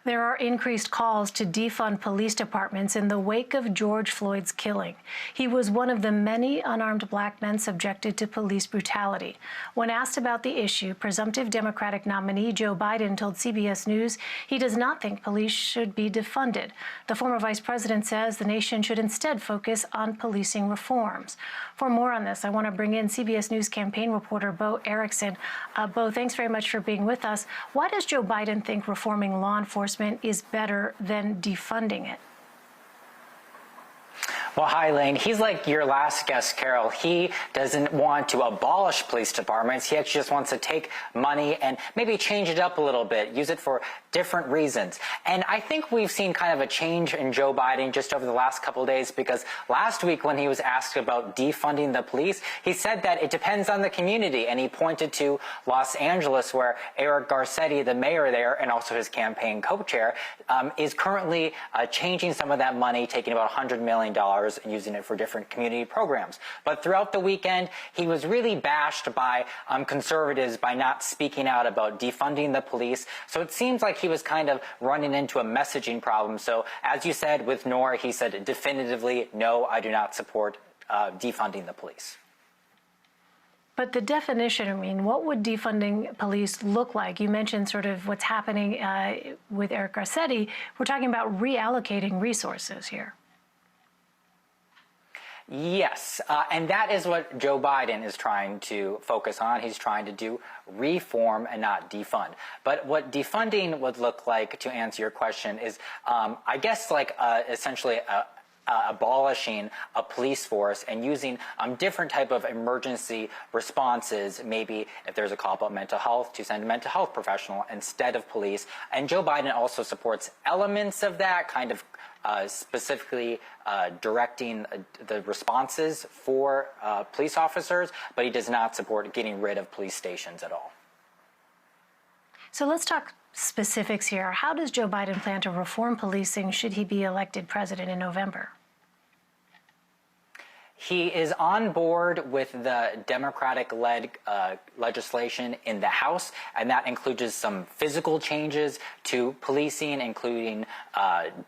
There are increased calls to defund police departments in the wake of George Floyd's killing. He was one of the many unarmed black men subjected to police brutality. When asked about the issue, presumptive Democratic nominee Joe Biden told CBS News he does not think police should be defunded. The former vice president says the nation should instead focus on policing reforms. For more on this, I want to bring in CBS News campaign reporter Bo Erickson. Bo, thanks very much for being with us. Why does Joe Biden think reforming law enforcement is better than defunding it? Well, hi, Lane. He's like your last guest, Carol. He doesn't want to abolish police departments. He actually just wants to take money and maybe change it up a little bit, use it for different reasons. And I think we've seen kind of a change in Joe Biden just over the last couple of days, because last week when he was asked about defunding the police, he said that it depends on the community. And he pointed to Los Angeles, where Eric Garcetti, the mayor there, and also his campaign co-chair, is currently changing some of that money, taking about $100 million and using it for different community programs. But throughout the weekend, he was really bashed by conservatives by not speaking out about defunding the police. So it seems like he was kind of running into a messaging problem. So as you said with Nora, he said definitively, no, I do not support defunding the police. But the definition, I mean, what would defunding police look like? You mentioned sort of what's happening with Eric Garcetti. We're talking about reallocating resources here. Yes, and that is what Joe Biden is trying to focus on. He's trying to do reform and not defund. But what defunding would look like, to answer your question, is I guess like essentially abolishing a police force and using different type of emergency responses. Maybe if there's a call about mental health, to send a mental health professional instead of police. And Joe Biden also supports elements of that, kind of specifically directing the responses for police officers, but he does not support getting rid of police stations at all. So let's talk specifics here. How does Joe Biden plan to reform policing should he be elected president in November? He is on board with the Democratic-led legislation in the House, and that includes some physical changes to policing, including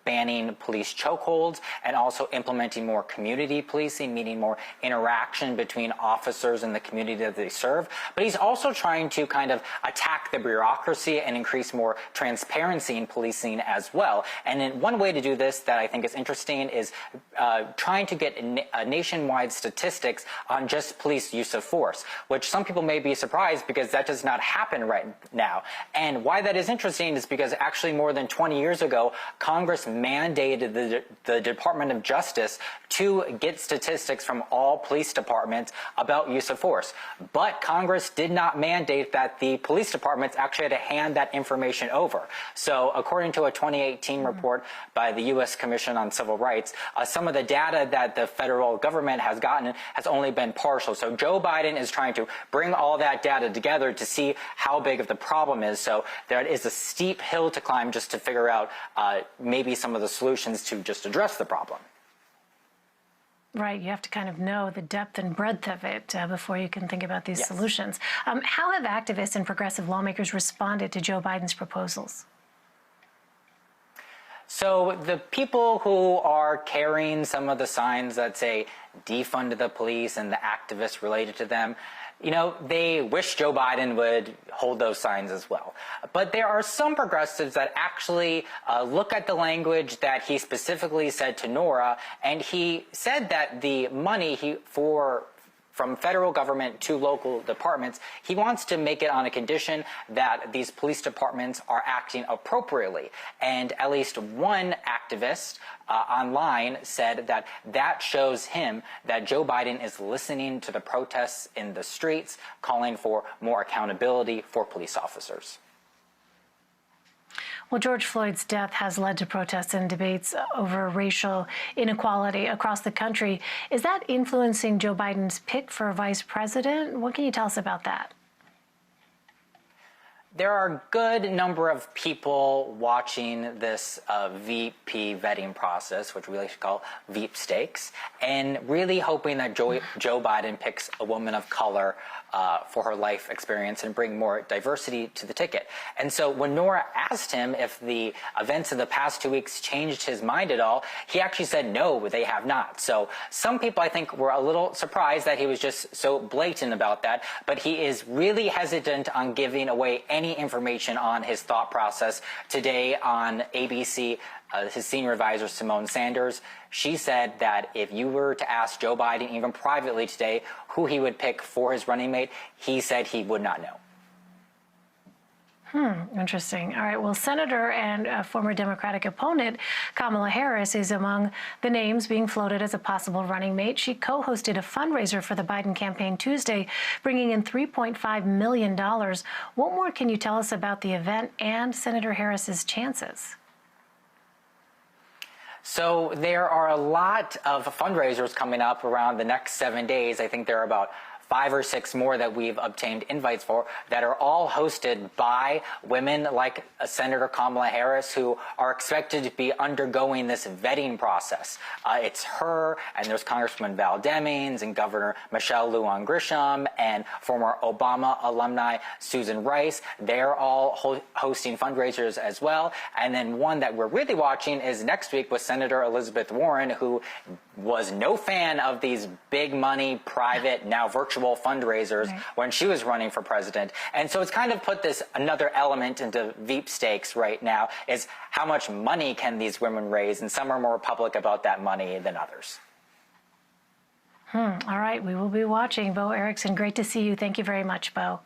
banning police chokeholds, and also implementing more community policing, meaning more interaction between officers and the community that they serve. But he's also trying to kind of attack the bureaucracy and increase more transparency in policing as well. And one way to do this that I think is interesting is trying to get nationwide statistics on just police use of force, which some people may be surprised because that does not happen right now. And why that is interesting is because actually more than 20 years ago, Congress mandated the Department of Justice to get statistics from all police departments about use of force. But Congress did not mandate that the police departments actually had to hand that information over. So according to a 2018 report by the U.S. Commission on Civil Rights, some of the data that the federal government has gotten has only been partial. So Joe Biden is trying to bring all that data together to see how big of the problem is. So there is a steep hill to climb just to figure out maybe some of the solutions to just address the problem. Right. You have to kind of know the depth and breadth of it before you can think about these solutions. How have activists and progressive lawmakers responded to Joe Biden's proposals? So the people who are carrying some of the signs that say defund the police and the activists related to them, you know, they wish Joe Biden would hold those signs as well. But there are some progressives that actually look at the language that he specifically said to Nora, and he said that the money from federal government to local departments, he wants to make it on a condition that these police departments are acting appropriately. And at least one activist online said that that shows him that Joe Biden is listening to the protests in the streets, calling for more accountability for police officers. Well, George Floyd's death has led to protests and debates over racial inequality across the country. Is that influencing Joe Biden's pick for vice president? What can you tell us about that? There are a good number of people watching this VP vetting process, which we like to call Veep stakes, and really hoping that Joe Biden picks a woman of color for her life experience and bring more diversity to the ticket. And so when Nora asked him if the events of the past 2 weeks changed his mind at all, he actually said no, they have not. So some people, I think, were a little surprised that he was just so blatant about that, but he is really hesitant on giving away any information on his thought process. Today on ABC, his senior advisor, Simone Sanders, she said that if you were to ask Joe Biden, even privately today, who he would pick for his running mate, he said he would not know. Interesting. All right. Well, Senator and former Democratic opponent Kamala Harris is among the names being floated as a possible running mate. She co-hosted a fundraiser for the Biden campaign Tuesday, bringing in $3.5 million. What more can you tell us about the event and Senator Harris's chances? So there are a lot of fundraisers coming up around the next 7 days. I think there are about 5 or 6 more that we've obtained invites for that are all hosted by women like Senator Kamala Harris, who are expected to be undergoing this vetting process. It's her, and there's Congressman Val Demings and Governor Michelle Lujan Grisham and former Obama alumni Susan Rice. They're all hosting fundraisers as well. And then one that we're really watching is next week with Senator Elizabeth Warren, who was no fan of these big money, private, now virtual fundraisers when she was running for president. And so it's kind of put this another element into Veep stakes right now, is how much money can these women raise, and some are more public about that money than others. All right, we will be watching. Bo Erickson, great to see you. Thank you very much, Bo.